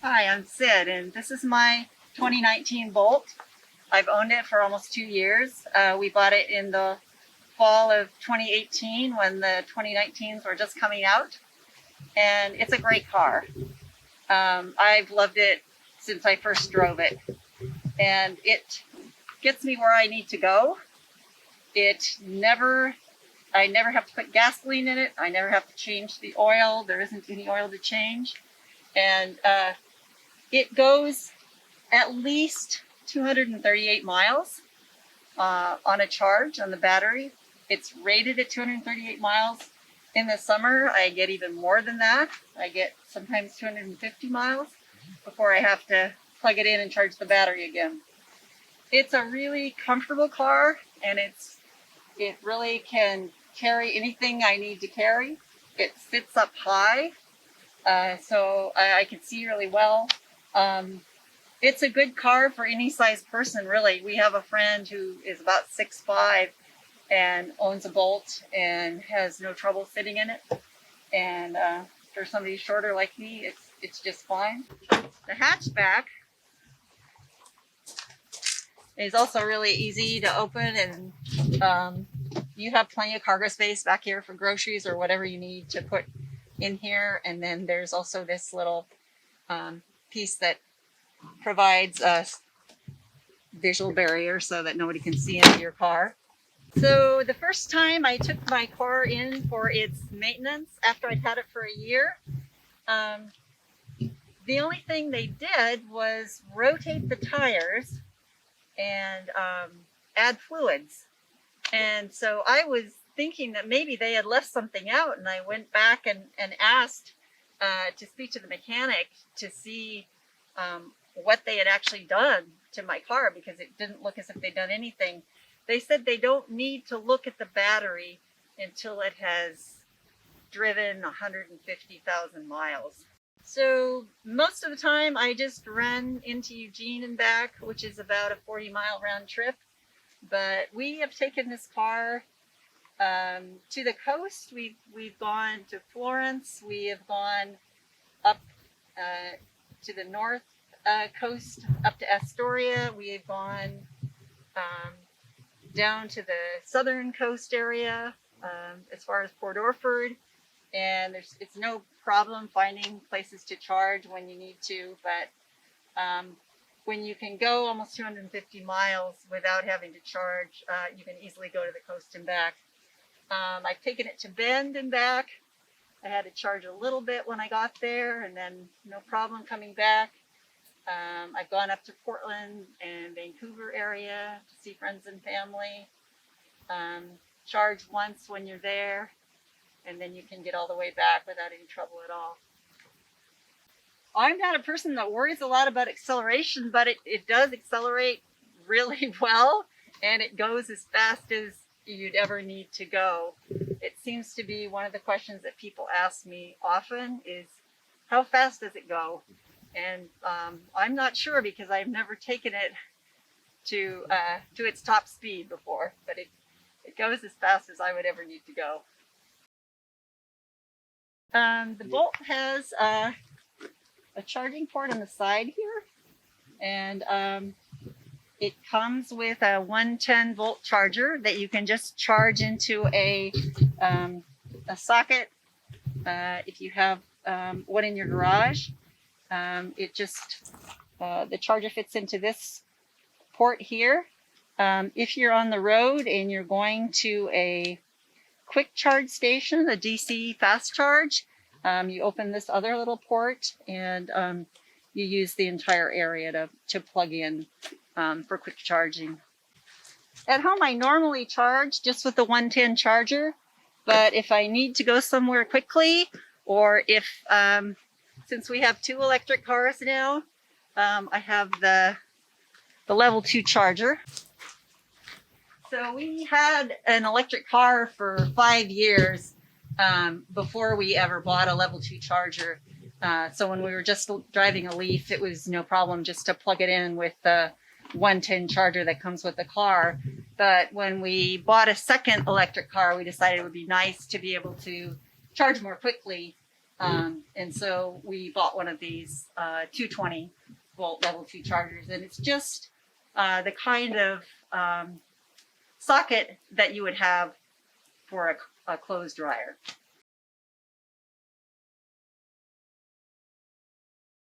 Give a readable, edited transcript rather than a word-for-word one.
Hi, I'm Sid, and this is my 2019 Bolt. I've owned it for almost 2 years. We bought it in the fall of 2018 when the 2019s were just coming out, and it's a great car. I've loved it since I first drove it, and it gets me where I need to go. I never have to put gasoline in it. I never have to change the oil. There isn't any oil to change, and it goes at least 238 miles on a charge on the battery. It's rated at 238 miles. In the summer, I get even more than that. I get sometimes 250 miles before I have to plug it in and charge the battery again. It's a really comfortable car, and it really can carry anything I need to carry. It sits up high, so I can see really well. It's a good car for any size person, really. We have a friend who is about 6'5" and owns a Bolt and has no trouble sitting in it. And for somebody shorter like me, it's just fine. The hatchback is also really easy to open, and you have plenty of cargo space back here for groceries or whatever you need to put in here. And then there's also this little piece that provides a visual barrier so that nobody can see into your car. So the first time I took my car in for its maintenance after I'd had it for a year, the only thing they did was rotate the tires and add fluids. And so I was thinking that maybe they had left something out, and I went back and asked to speak to the mechanic to see what they had actually done to my car, because it didn't look as if they'd done anything. They said they don't need to look at the battery until it has driven 150,000 miles. So most of the time I just run into Eugene and back, which is about a 40-mile round trip. But we have taken this car to the coast. We've gone to Florence. We have gone up to the north coast, up to Astoria. We have gone down to the southern coast area, as far as Port Orford, and it's no problem finding places to charge when you need to. But when you can go almost 250 miles without having to charge, you can easily go to the coast and back. I've taken it to Bend and back. I had to charge a little bit when I got there, and then no problem coming back. I've gone up to Portland and Vancouver area to see friends and family. Charge once when you're there, and then you can get all the way back without any trouble at all. I'm not a person that worries a lot about acceleration, but it does accelerate really well, and it goes as fast as you'd ever need to go. It seems to be one of the questions that people ask me often is, how fast does it go? And I'm not sure, because I've never taken it to its top speed before, but it goes as fast as I would ever need to go. The Bolt has a charging port on the side here, and it comes with a 110 volt charger that you can just charge into a socket if you have one in your garage. The charger fits into this port here. If you're on the road and you're going to a quick charge station, a DC fast charge, you open this other little port, and you use the entire area to plug in for quick charging. At home, I normally charge just with the 110 charger, but if I need to go somewhere quickly, or if since we have 2 electric cars now, I have the level 2 charger. So we had an electric car for 5 years before we ever bought a level 2 charger. So when we were just driving a Leaf, it was no problem just to plug it in with the 110 charger that comes with the car. But when we bought a second electric car, we decided it would be nice to be able to charge more quickly. And so we bought one of these 220 volt level 2 chargers, and it's just the kind of socket that you would have for a clothes dryer.